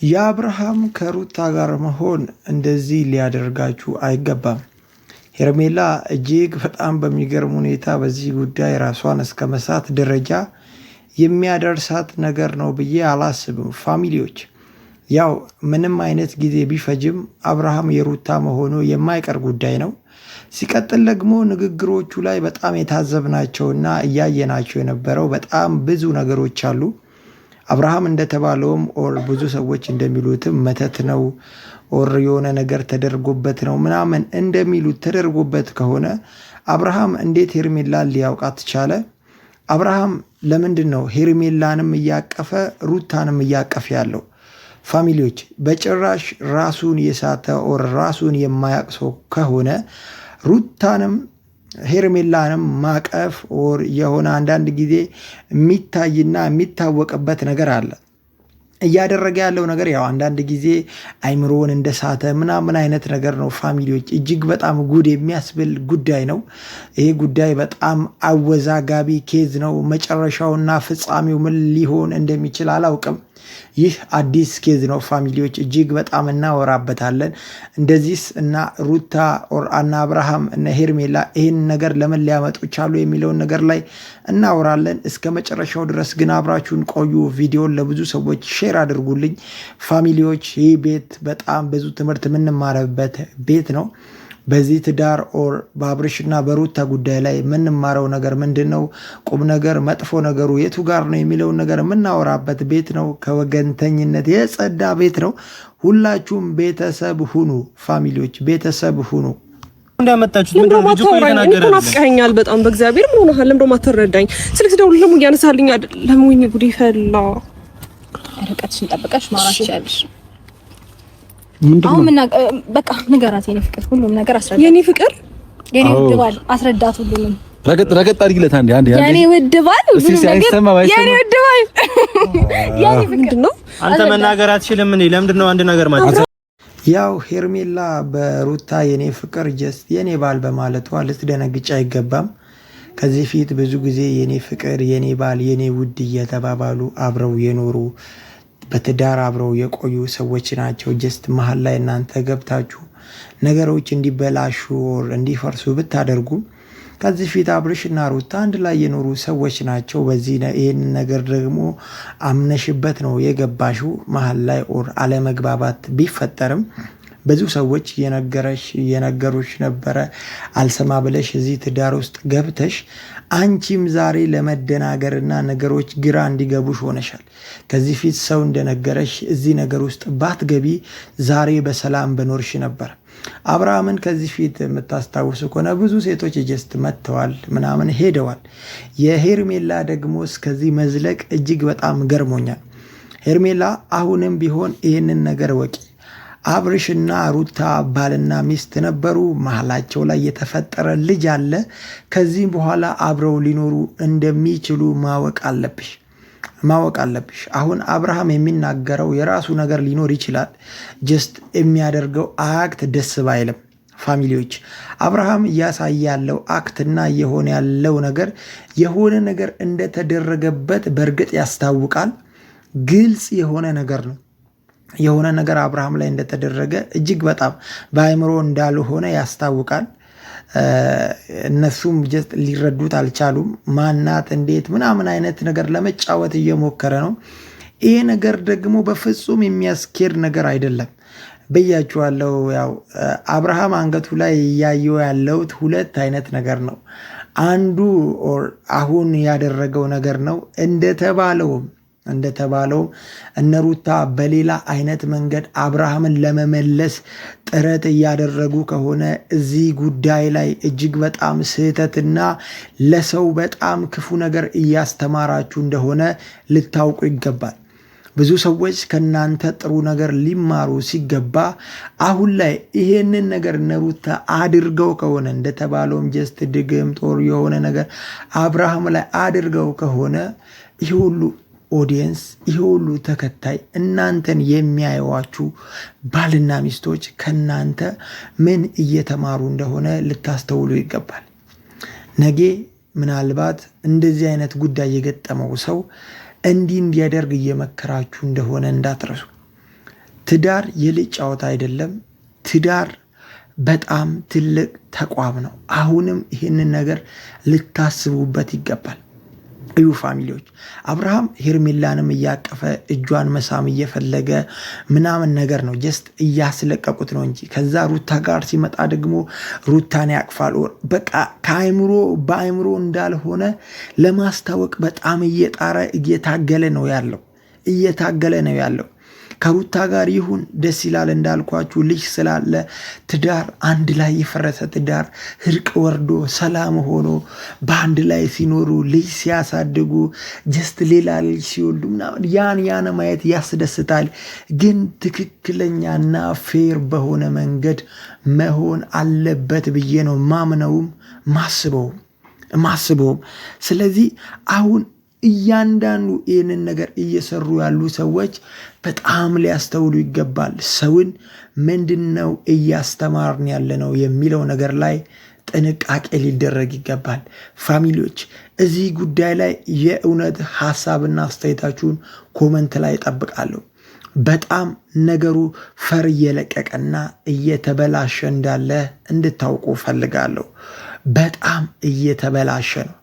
የአብርሃም ከሩታ ጋር መሆን እንደዚህ ሊያደርጋችሁ አይገባም። ሄርሜላ እጅግ በጣም በሚገርም ሁኔታ በዚህ ጉዳይ ራሷን እስከ መሳት ደረጃ የሚያደርሳት ነገር ነው ብዬ አላስብም። ፋሚሊዎች ያው ምንም አይነት ጊዜ ቢፈጅም አብርሃም የሩታ መሆኑ የማይቀር ጉዳይ ነው። ሲቀጥል ደግሞ ንግግሮቹ ላይ በጣም የታዘብናቸውና እያየናቸው የነበረው በጣም ብዙ ነገሮች አሉ። አብርሃም እንደተባለውም ኦር ብዙ ሰዎች እንደሚሉትም መተት ነው ኦር የሆነ ነገር ተደርጎበት ነው ምናምን እንደሚሉት ተደርጎበት ከሆነ አብርሃም እንዴት ሄርሜላን ሊያውቃት ቻለ? አብርሃም ለምንድን ነው ሄርሜላንም እያቀፈ ሩታንም እያቀፈ ያለው? ፋሚሊዎች በጭራሽ ራሱን የሳተ ኦር ራሱን የማያቅ ሰው ከሆነ ሩታንም ሄርሜላንም ማቀፍ ኦር የሆነ አንዳንድ ጊዜ የሚታይና የሚታወቅበት ነገር አለ። እያደረገ ያለው ነገር ያው አንዳንድ ጊዜ አይምሮውን እንደሳተ ምናምን አይነት ነገር ነው። ፋሚሊዎች እጅግ በጣም ጉድ የሚያስብል ጉዳይ ነው። ይሄ ጉዳይ በጣም አወዛጋቢ ኬዝ ነው። መጨረሻውና ፍጻሜው ምን ሊሆን እንደሚችል አላውቅም። ይህ አዲስ ኬዝ ነው። ፋሚሊዎች እጅግ በጣም እናወራበታለን። እንደዚህስ እና ሩታ እና አብርሃም እና ሄርሜላ ይህን ነገር ለምን ሊያመጡ ቻሉ የሚለውን ነገር ላይ እናወራለን። እስከ መጨረሻው ድረስ ግን አብራችሁን ቆዩ። ቪዲዮን ለብዙ ሰዎች ሼር አድርጉልኝ። ፋሚሊዎች ይህ ቤት በጣም ብዙ ትምህርት የምንማረበት ቤት ነው። በዚህ ትዳር ኦር በአብርሽና በሩታ ጉዳይ ላይ የምንማረው ነገር ምንድን ነው? ቁም ነገር መጥፎ ነገሩ የቱ ጋር ነው የሚለውን ነገር የምናወራበት ቤት ነው። ከወገንተኝነት የጸዳ ቤት ነው። ሁላችሁም ቤተሰብ ሁኑ። ፋሚሊዎች ቤተሰብ ሁኑ። እንዳመጣችሁት ምንድነው? ልጅ እኮ እየተናገረ ነው። ናፍቀኸኛል በጣም በእግዚአብሔር ምን ሆነሃል? ለምን ደሞ አትረዳኝ? ስልክ ደውል ለሙ እያነሳልኝ አይደለም። ወይኔ ጉድ ይፈላ። ርቀትሽን ጠብቀሽ ማውራት ይችላልሽ። አሁን ምን በቃ ንገራት። የኔ ፍቅር ሁሉም ነገር አስረዳት። የኔ ፍቅር የኔ ውድ ባል አስረዳት። ሁሉም ረገጥ አድርጊለት። አንዴ የኔ ውድ ባል ሁሉም ነገር የኔ ውድ ባል የኔ ፍቅር ምንድነው? አንተ መናገር አትችልም። እኔ ለምንድን ነው አንድ ነገር ማለት ያው ሄርሜላ በሩታ የኔ ፍቅር ጀስት የኔ ባል በማለቷ ልትደነግጭ አይገባም። ከዚህ ፊት ብዙ ጊዜ የኔ ፍቅር፣ የኔ ባል፣ የኔ ውድ እየተባባሉ አብረው የኖሩ በትዳር አብረው የቆዩ ሰዎች ናቸው። ጀስት መሀል ላይ እናንተ ገብታችሁ ነገሮች እንዲበላሹ ወር እንዲፈርሱ ብታደርጉ ከዚህ ፊት አብርሽና ሩታ አንድ ላይ የኖሩ ሰዎች ናቸው። በዚህ ይህን ነገር ደግሞ አምነሽበት ነው የገባሽው። መሀል ላይ ኦር አለመግባባት ቢፈጠርም ብዙ ሰዎች የነገሩሽ ነበረ። አልሰማ ብለሽ እዚህ ትዳር ውስጥ ገብተሽ አንቺም ዛሬ ለመደናገርና ነገሮች ግራ እንዲገቡሽ ሆነሻል። ከዚህ ፊት ሰው እንደነገረሽ እዚህ ነገር ውስጥ ባትገቢ ዛሬ በሰላም በኖርሽ ነበር። አብርሃምን ከዚህ ፊት የምታስታውሱ ከሆነ ብዙ ሴቶች ጀስት መጥተዋል ምናምን ሄደዋል። የሄርሜላ ደግሞ እስከዚህ መዝለቅ እጅግ በጣም ገርሞኛል። ሄርሜላ አሁንም ቢሆን ይህንን ነገር ወቂ። አብርሽና ሩታ ባልና ሚስት ነበሩ። መሀላቸው ላይ የተፈጠረ ልጅ አለ። ከዚህ በኋላ አብረው ሊኖሩ እንደሚችሉ ማወቅ አለብሽ። አሁን አብርሃም የሚናገረው የራሱ ነገር ሊኖር ይችላል። ጀስት የሚያደርገው አክት ደስ ባይልም ፋሚሊዎች አብርሃም እያሳየ ያለው አክትና የሆነ ያለው ነገር የሆነ ነገር እንደተደረገበት በእርግጥ ያስታውቃል። ግልጽ የሆነ ነገር ነው። የሆነ ነገር አብርሃም ላይ እንደተደረገ እጅግ በጣም በአይምሮ እንዳልሆነ ያስታውቃል። እነሱም ጀስት ሊረዱት አልቻሉም። ማናት እንዴት ምናምን አይነት ነገር ለመጫወት እየሞከረ ነው። ይሄ ነገር ደግሞ በፍጹም የሚያስኬድ ነገር አይደለም ብያችኋለሁ። ያው አብርሃም አንገቱ ላይ እያየው ያለው ሁለት አይነት ነገር ነው። አንዱ አሁን ያደረገው ነገር ነው። እንደተባለው እነሩታ በሌላ አይነት መንገድ አብርሃምን ለመመለስ ጥረት እያደረጉ ከሆነ እዚህ ጉዳይ ላይ እጅግ በጣም ስህተትና ለሰው በጣም ክፉ ነገር እያስተማራችሁ እንደሆነ ልታውቁ ይገባል። ብዙ ሰዎች ከናንተ ጥሩ ነገር ሊማሩ ሲገባ አሁን ላይ ይሄንን ነገር እነሩታ አድርገው ከሆነ እንደተባለውም ጀስት ድግም ጦር የሆነ ነገር አብርሃም ላይ አድርገው ከሆነ ይህ ሁሉ ኦዲየንስ ይህ ሁሉ ተከታይ እናንተን የሚያዩዋችሁ ባልና ሚስቶች ከናንተ ምን እየተማሩ እንደሆነ ልታስተውሉ ይገባል። ነገ ምናልባት እንደዚህ አይነት ጉዳይ የገጠመው ሰው እንዲያደርግ እየመከራችሁ እንደሆነ እንዳትረሱ። ትዳር የልጅ ጨዋታ አይደለም። ትዳር በጣም ትልቅ ተቋም ነው። አሁንም ይህንን ነገር ልታስቡበት ይገባል። እዩ ፋሚሊዎች፣ አብርሃም ሄርሜላንም እያቀፈ እጇን መሳም እየፈለገ ምናምን ነገር ነው። ጀስት እያስለቀቁት ነው እንጂ ከዛ ሩታ ጋር ሲመጣ ደግሞ ሩታን ያቅፋል። በቃ ከአይምሮ በአይምሮ እንዳልሆነ ለማስታወቅ በጣም እየጣረ እየታገለ ነው ያለው። ከሩታ ጋር ይሁን ደስ ይላል። እንዳልኳችሁ ልጅ ስላለ ትዳር አንድ ላይ የፈረሰ ትዳር እርቅ ወርዶ ሰላም ሆኖ በአንድ ላይ ሲኖሩ ልጅ ሲያሳድጉ ጀስት ሌላ ልጅ ሲወልዱ ምናምን ያን ማየት ያስደስታል። ግን ትክክለኛና ፌር በሆነ መንገድ መሆን አለበት ብዬ ነው ማምነውም ማስበውም። ስለዚህ አሁን እያንዳንዱ ይህንን ነገር እየሰሩ ያሉ ሰዎች በጣም ሊያስተውሉ ይገባል። ሰውን ምንድነው እያስተማርን ያለነው የሚለው ነገር ላይ ጥንቃቄ ሊደረግ ይገባል። ፋሚሊዎች እዚህ ጉዳይ ላይ የእውነት ሀሳብና አስተያየታችሁን ኮመንት ላይ እጠብቃለሁ። በጣም ነገሩ ፈር እየለቀቀና እየተበላሸ እንዳለ እንድታውቁ ፈልጋለሁ። በጣም እየተበላሸ ነው።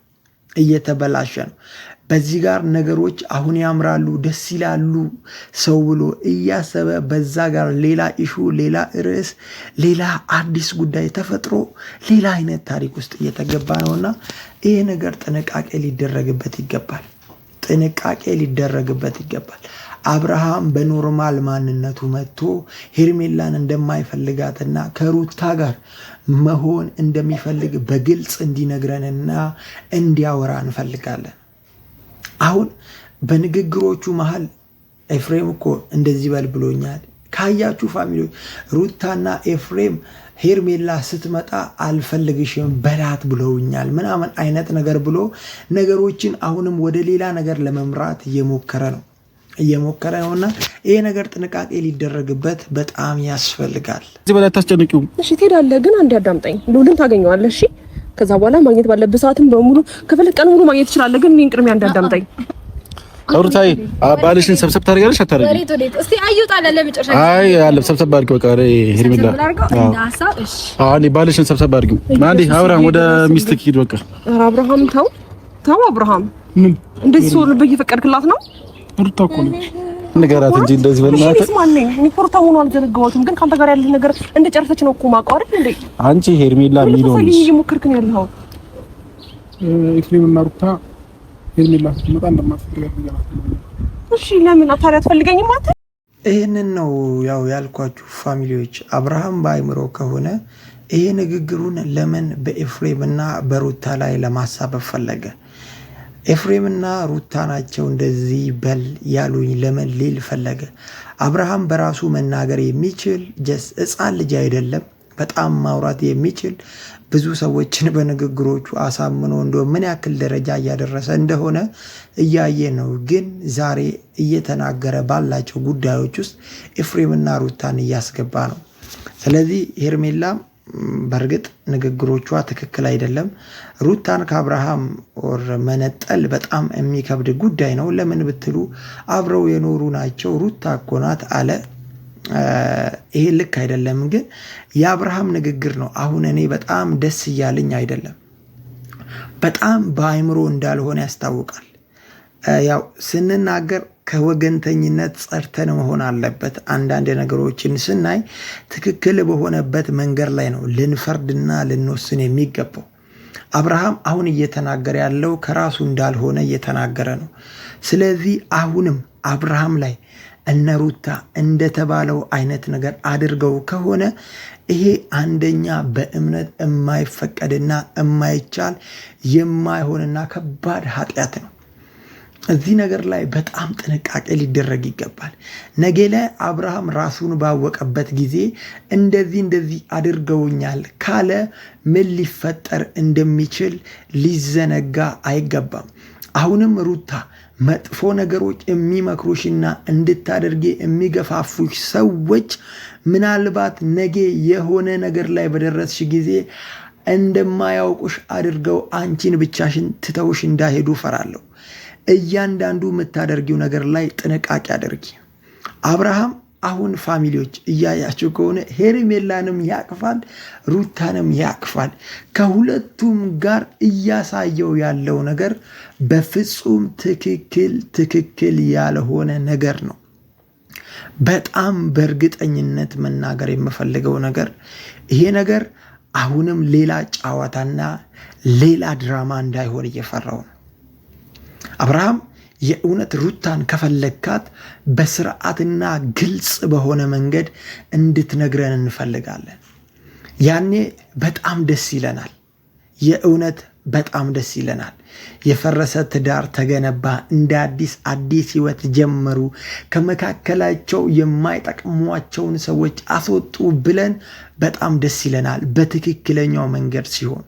በዚህ ጋር ነገሮች አሁን ያምራሉ፣ ደስ ይላሉ ሰው ብሎ እያሰበ በዛ ጋር ሌላ ኢሹ፣ ሌላ ርዕስ፣ ሌላ አዲስ ጉዳይ ተፈጥሮ ሌላ አይነት ታሪክ ውስጥ እየተገባ ነውና ይሄ ነገር ጥንቃቄ ሊደረግበት ይገባል። አብርሃም በኖርማል ማንነቱ መጥቶ ሄርሜላን እንደማይፈልጋትና ከሩታ ጋር መሆን እንደሚፈልግ በግልጽ እንዲነግረንና እንዲያወራ እንፈልጋለን። አሁን በንግግሮቹ መሃል ኤፍሬም እኮ እንደዚህ በል ብሎኛል። ካያችሁ ፋሚሊዎች ሩታና ኤፍሬም ሄርሜላ ስትመጣ አልፈልግሽም በላት ብለውኛል ምናምን አይነት ነገር ብሎ ነገሮችን አሁንም ወደ ሌላ ነገር ለመምራት እየሞከረ ነውና ይሄ ነገር ጥንቃቄ ሊደረግበት በጣም ያስፈልጋል። እዚህ በላይ አታስጨንቂው። እሺ ትሄዳለህ፣ ግን አንዴ አዳምጠኝ። ሉልን ታገኘዋለህ። እሺ ከዛ በኋላ ማግኘት ባለብህ ሰዓትም በሙሉ ከፈለክ ቀን ሙሉ ማግኘት ትችላለህ። ግን እኔን ቅድሚያ እንዳዳምጠኝ። ሩታዬ ባልሽን ሰብሰብ ታደርጊያለሽ አታደርጊም? እስቲ አዩጣለ ለመጨረሻ አይ አለ ሰብሰብ አድርጊ። በቃ ሄርሜላ አዎ ባልሽን ሰብሰብ አድርጊው። አንዴ አብርሃም ወደ ሚስትህ ሂድ። በቃ ኧረ አብርሃም ተው አብርሃም ምን እንደዚህ ሰው ልብ እየፈቀድክላት ነው? ሩታ እኮ ነው ንገራት እንጂ እንደዚህ በእናትህ ማንነኝ እኔ ፖርታ ሆኖ አልዘነጋሁትም። ግን ካንተ ጋር ያለ ነገር እንደጨረሰች ነው እኮ ማውቀው አይደል እንዴ? አንቺ ሄርሜላ ሚሊዮን ልጅ እየሞከርክ ነው ያለው። ኤፍሬም እና ሩታ ሄርሜላ ስትመጣ እንደማትፈልጋት ንገራት። እሺ ለምን አታሪያ አትፈልገኝም አንተ? ይህንን ነው ያው ያልኳችሁ ፋሚሊዎች። አብርሃም በአይምሮ ከሆነ ይሄ ንግግሩን ለምን በኤፍሬምና በሩታ ላይ ለማሳበብ ፈለገ? ኤፍሬምና ሩታ ናቸው እንደዚህ በል ያሉኝ ለምን ሊል ፈለገ? አብርሃም በራሱ መናገር የሚችል ሕፃን ልጅ አይደለም። በጣም ማውራት የሚችል ብዙ ሰዎችን በንግግሮቹ አሳምኖ ምን ያክል ደረጃ እያደረሰ እንደሆነ እያየ ነው። ግን ዛሬ እየተናገረ ባላቸው ጉዳዮች ውስጥ ኤፍሬምና ሩታን እያስገባ ነው። ስለዚህ ሄርሜላም በእርግጥ ንግግሮቿ ትክክል አይደለም። ሩታን ከአብርሃም መነጠል በጣም የሚከብድ ጉዳይ ነው። ለምን ብትሉ አብረው የኖሩ ናቸው። ሩታ እኮ ናት አለ። ይሄ ልክ አይደለም። ግን የአብርሃም ንግግር ነው አሁን እኔ በጣም ደስ እያለኝ አይደለም። በጣም በአይምሮ እንዳልሆነ ያስታውቃል። ያው ስንናገር ከወገንተኝነት ጸርተን መሆን አለበት። አንዳንድ ነገሮችን ስናይ ትክክል በሆነበት መንገድ ላይ ነው ልንፈርድና ልንወስን የሚገባው። አብርሃም አሁን እየተናገረ ያለው ከራሱ እንዳልሆነ እየተናገረ ነው። ስለዚህ አሁንም አብርሃም ላይ እነ ሩታ እንደተባለው አይነት ነገር አድርገው ከሆነ ይሄ አንደኛ በእምነት የማይፈቀድና የማይቻል የማይሆንና ከባድ ኃጢአት ነው። እዚህ ነገር ላይ በጣም ጥንቃቄ ሊደረግ ይገባል። ነገ ላይ አብርሃም ራሱን ባወቀበት ጊዜ እንደዚህ አድርገውኛል ካለ ምን ሊፈጠር እንደሚችል ሊዘነጋ አይገባም። አሁንም ሩታ መጥፎ ነገሮች የሚመክሩሽና እንድታደርጊ የሚገፋፉሽ ሰዎች ምናልባት ነገ የሆነ ነገር ላይ በደረስሽ ጊዜ እንደማያውቁሽ አድርገው አንቺን ብቻሽን ትተውሽ እንዳይሄዱ ፈራለሁ። እያንዳንዱ የምታደርጊው ነገር ላይ ጥንቃቄ አድርጊ። አብርሃም አሁን ፋሚሊዎች እያያችሁ ከሆነ ሄርሜላንም ያቅፋል፣ ሩታንም ያቅፋል። ከሁለቱም ጋር እያሳየው ያለው ነገር በፍጹም ትክክል ያልሆነ ነገር ነው። በጣም በእርግጠኝነት መናገር የምፈልገው ነገር ይሄ ነገር አሁንም ሌላ ጨዋታና ሌላ ድራማ እንዳይሆን እየፈራው ነው። አብርሃም የእውነት ሩታን ከፈለግካት በስርዓትና ግልጽ በሆነ መንገድ እንድትነግረን እንፈልጋለን። ያኔ በጣም ደስ ይለናል። የእውነት በጣም ደስ ይለናል። የፈረሰ ትዳር ተገነባ፣ እንደ አዲስ ህይወት ጀመሩ፣ ከመካከላቸው የማይጠቅሟቸውን ሰዎች አስወጡ ብለን በጣም ደስ ይለናል። በትክክለኛው መንገድ ሲሆን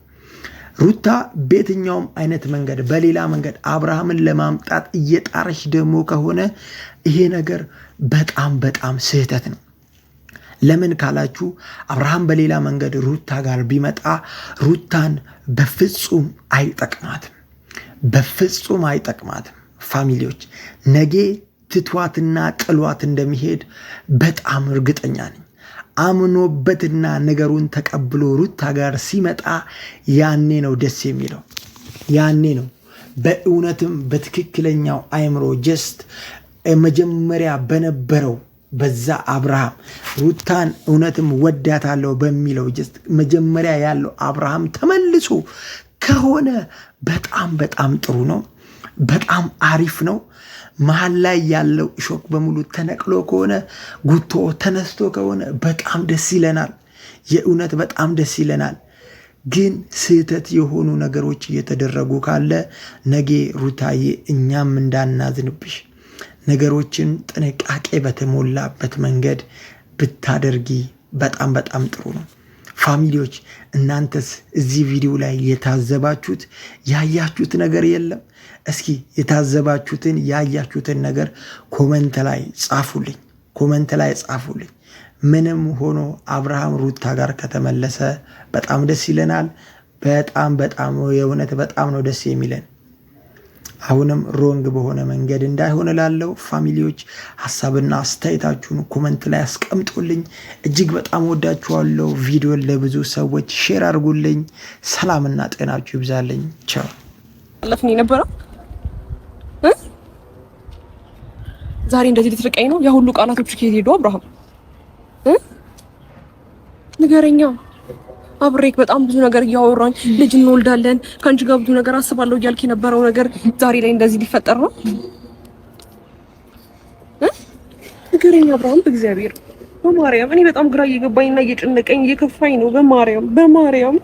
ሩታ በየትኛውም አይነት መንገድ በሌላ መንገድ አብርሃምን ለማምጣት እየጣረች ደግሞ ከሆነ ይሄ ነገር በጣም ስህተት ነው። ለምን ካላችሁ አብርሃም በሌላ መንገድ ሩታ ጋር ቢመጣ ሩታን በፍጹም አይጠቅማትም። ፋሚሊዎች ነገ ትቷትና ጥሏት እንደሚሄድ በጣም እርግጠኛ ነኝ። አምኖበትና ነገሩን ተቀብሎ ሩታ ጋር ሲመጣ ያኔ ነው ደስ የሚለው። ያኔ ነው በእውነትም በትክክለኛው አእምሮ ጀስት መጀመሪያ በነበረው በዛ አብርሃም ሩታን እውነትም ወዳታለሁ በሚለው ጀስት መጀመሪያ ያለው አብርሃም ተመልሶ ከሆነ በጣም ጥሩ ነው። በጣም አሪፍ ነው። መሀል ላይ ያለው እሾክ በሙሉ ተነቅሎ ከሆነ ጉቶ ተነስቶ ከሆነ በጣም ደስ ይለናል። የእውነት በጣም ደስ ይለናል። ግን ስህተት የሆኑ ነገሮች እየተደረጉ ካለ ነገ ሩታዬ እኛም እንዳናዝንብሽ ነገሮችን ጥንቃቄ በተሞላበት መንገድ ብታደርጊ በጣም ጥሩ ነው። ፋሚሊዎች እናንተስ እዚህ ቪዲዮ ላይ የታዘባችሁት ያያችሁት ነገር የለም? እስኪ የታዘባችሁትን ያያችሁትን ነገር ኮመንት ላይ ጻፉልኝ። ምንም ሆኖ አብርሃም ሩታ ጋር ከተመለሰ በጣም ደስ ይለናል። በጣም የእውነት በጣም ነው ደስ የሚለን። አሁንም ሮንግ በሆነ መንገድ እንዳይሆን ላለው ፋሚሊዎች ሐሳብና አስተያየታችሁን ኮመንት ላይ አስቀምጡልኝ። እጅግ በጣም ወዳችኋለሁ። ቪዲዮን ለብዙ ሰዎች ሼር አድርጉልኝ። ሰላምና ጤናችሁ ይብዛልኝ። ቻው። አለፍኝ ነበረ ዛሬ እንደዚህ ልትርቀኝ ነው? ያ ሁሉ ቃላቶች ከየት ሄዱ? አብርሃም ንገረኛ። አብሬክ በጣም ብዙ ነገር እያወራኝ ልጅ እንወልዳለን ከአንቺ ጋር ብዙ ነገር አስባለሁ እያልክ የነበረው ነገር ዛሬ ላይ እንደዚህ ሊፈጠር ነው? ንገረኛ አብርሃም፣ በእግዚአብሔር በማርያም። እኔ በጣም ግራ እየገባኝና እየጨነቀኝ እየከፋኝ ነው። በማርያም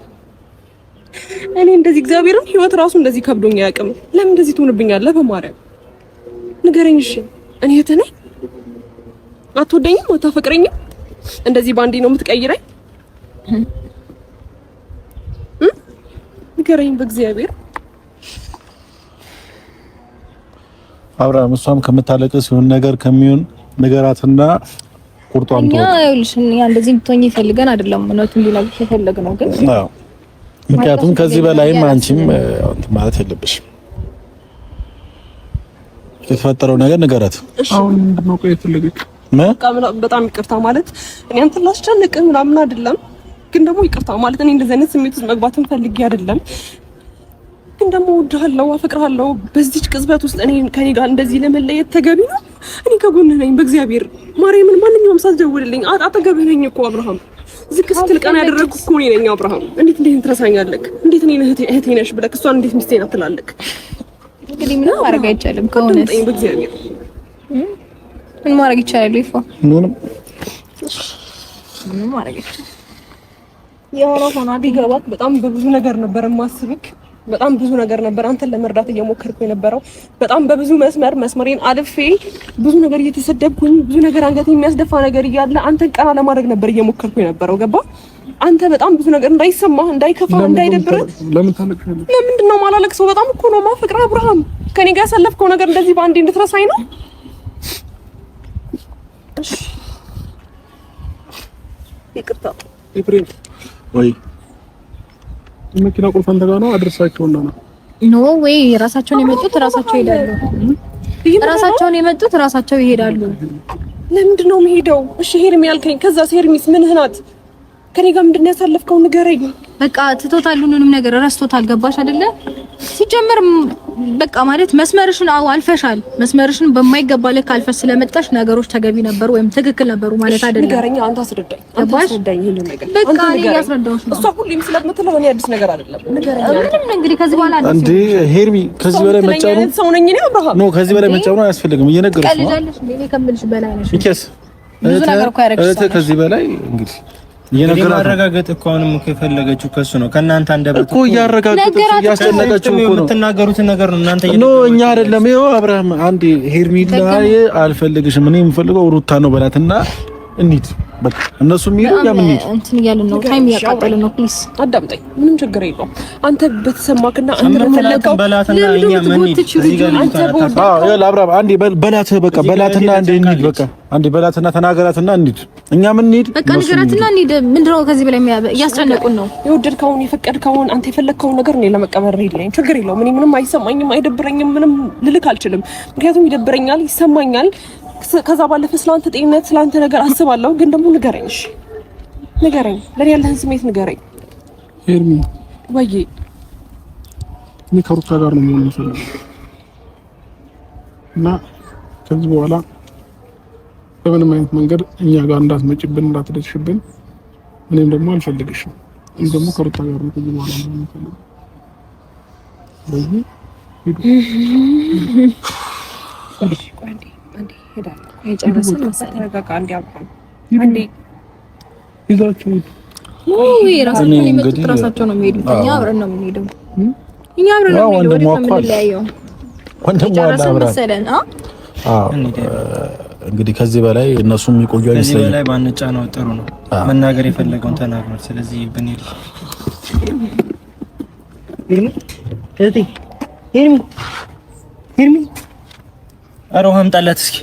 እኔ እንደዚህ እግዚአብሔርን ህይወት ራሱ እንደዚህ ከብዶኝ አያውቅም። ለምን እንደዚህ ትሆንብኛለህ? በማርያም ንገረኝ። እሺ እኔ እህትህ ነኝ? አትወደኝም? አታፈቅረኝም? እንደዚህ ባንዴ ነው የምትቀይረኝ? ንገረኝ በእግዚአብሔር። አብርሃም እሷም ከምታለቅስ ይሁን ነገር ከሚሆን ነገራትና ቁርጧን ተወው። ይኸውልሽ እንደዚህ እንድትሆኚ ፈልገን አይደለም እውነቱን ሊነግርሽ የፈለግነው ግን ምክንያቱም ከዚህ በላይም አንቺም ማለት የለብሽም። የተፈጠረው ነገር ንገራት። አሁን ምንድነው ቆይ የፈለገች? በጣም ይቅርታ ማለት እኔ አንተን ላስጨንቅ ምናምን አይደለም፣ ግን ደግሞ ይቅርታ ማለት እኔ እንደዚህ አይነት ስሜት ውስጥ መግባትን ፈልጌ አይደለም፣ ግን ደግሞ እወድሃለሁ፣ አፈቅርሃለሁ። በዚህች ቅጽበት ውስጥ እኔ ከኔ ጋር እንደዚህ ለመለየት ተገቢ ነው? እኔ ከጎንህ ነኝ። በእግዚአብሔር ማርያምን ማንኛውም ሳትደውልልኝ አጠገብህ ነኝ እኮ አብርሃም። ዝቅ ስትል ቀን ያደረግኩ እኮ እኔ ነኝ አብርሃም። እንዴት ትረሳኛለህ? እንዴት እኔ እህቴ ነሽ ብለህ እሷን እንዴት ሚስቴ ናት ትላለህ? እንግዲህ ምንም ማድረግ አይቻልም። ከሆነስ በእግዚአብሔር ምን ማድረግ ይቻላል? ይፋ ምንም ማድረግ ይቻላል። የሆነው ሆኖ ቢገባት በጣም በብዙ ነገር ነበር የማስብክ። በጣም ብዙ ነገር ነበር አንተን ለመርዳት እየሞከርኩ የነበረው። በጣም በብዙ መስመሬን አልፌ ብዙ ነገር እየተሰደብኩኝ ብዙ ነገር አንገት የሚያስደፋ ነገር እያለ አንተን ቀና ለማድረግ ነበር እየሞከርኩ የነበረው። ገባ? አንተ በጣም ብዙ ነገር እንዳይሰማህ፣ እንዳይከፋህ፣ እንዳይደብርህ። ለምን ታለቅሻለህ? ለምንድን ነው የማላለቅሰው? በጣም እኮ ነው የማፈቅርህ አብርሃም። ከኔ ጋር ያሳለፍከው ነገር እንደዚህ በአንዴ እንድትረሳኝ ነው? እሺ ይቅርታ። ኤፍሬም ወይ መኪና ቁልፍ አንተ ጋር ነው? አድርሳቸውና ነው? ኖ ወይ ራሳቸውን የመጡት ራሳቸው ይሄዳሉ። ራሳቸውን የመጡት ራሳቸው ይሄዳሉ። ለምንድን ነው የምሄደው? እሺ ሄርሚ ያልከኝ፣ ከዛስ ሄርሚስ ምንህ ናት? ከኔ ጋር ምንድን ነው ያሳለፍከው ንገረኝ። በቃ ትቶታል፣ ሁሉንም ነገር ረስቶታል። ገባሽ አይደለ? ሲጀምር በቃ ማለት መስመርሽን አልፈሻል። መስመርሽን በማይገባ ልክ አልፈሽ ስለመጣሽ ነገሮች ተገቢ ነበሩ ወይም ትክክል ነበሩ ማለት አይደለም። ንገረኝ፣ አንተ አስረዳኝ። ገባሽ? ይሄን ነገር በቃ እኔ ያስረዳሁሽ ነው። እሷ ሁሌም ስለምትለው እኔ አዲስ ነገር አይደለም። ንገረኝ። ምንም እንግዲህ ከዚህ በኋላ አዲስ እንዴ ሄርሚ፣ ከዚህ በላይ መጫኑ ሰው ነኝ እኔ አብርሃም። ኖ ከዚህ በላይ መጫኑ አያስፈልግም። እየነገርኩሽ ነው። ቀልጃለሽ እንዴ? ከምልሽ በላይ ነሽ። ይከስ ብዙ ነገር እኮ ያረግሽ ከዚህ በላይ እንግዲህ ማረጋገጥ እኮ አሁንም እኮ የፈለገችው ከሱ ነው። ከእናንተ አንደበት እኮ እያረጋገጠች እያስጨነቀችው እኮ ነው። የምትናገሩትን ነገር ነው እናንተ ኖ እኛ አይደለም። ይኸው አብርሃም አንዴ ሄርሚላ አልፈልግሽም፣ እኔ የምፈልገው ሩታ ነው በላትና እንሂድ። በቃ እነሱ የሚሄዱ እኛ ምን እንሂድ እንትን እያልን ነው። ታይም እያቃጠልን ነው። ፕሊዝ አዳምጠኝ። ምንም ችግር የለውም። አንተ በተሰማክና አንተ በፈለከው በላትና እኛ ምን እንሂድ እዚህ ጋር አብርሃም አንዴ በላት፣ በቃ በላትና አንዴ እንሂድ። በቃ አንዴ በላትና ተናገራትና እንሂድ። እኛ ምን እንሂድ በቃ ንገራትና እንሂድ። ምንድነው ከዚህ በላይ እያስጨነቁን ነው? የወደድከውን የፈቀድከውን አንተ የፈለግከውን ነገር ነው ለመቀበል ይለኝ። ችግር የለውም። እኔ ምንም አይሰማኝም፣ አይደብረኝም፣ ምንም ልልክ አልችልም። ምክንያቱም ይደብረኛል፣ ይሰማኛል። ከዛ ባለፈ ስላንተ ጤንነት ስላንተ ነገር አስባለሁ። ግን ደግሞ ንገረኝ፣ እሺ ንገረኝ፣ ለኔ ያለህን ስሜት ንገረኝ። ሄርሚ ወይ እኔ ከሩታ ጋር ነው የሚሆነው ሰላም እና ከዚህ በኋላ በምንም አይነት መንገድ እኛ ጋር እንዳትመጭብን እንዳትደርሽብን፣ እኔም ደግሞ አልፈልግሽም። እኔም ደግሞ ከሩታ ጋር ነው ከዚህ በኋላ ነው የምፈልገው። የጨረስን መሰለኝ። ተረጋጋ። አንዴ አብርሃም አንዴ ይዛችሁ ራሳቸው ነው የሚሄዱት። እኛ አብረን ነው የምንሄደው። እኛ አብረን ነው የምንሄደው። ወደ ከምንለያየው ወንድም መሰለን። እንግዲህ ከዚህ በላይ እነሱ የሚቆዩ አይመስለኝም። ከዚህ በላይ ባንጫ ነው ጥሩ ነው። መናገር የፈለገውን ተናግሯል። ስለዚህ ብንሄድ ሄርሚ ኧረ ውሃ አምጣላት እስኪ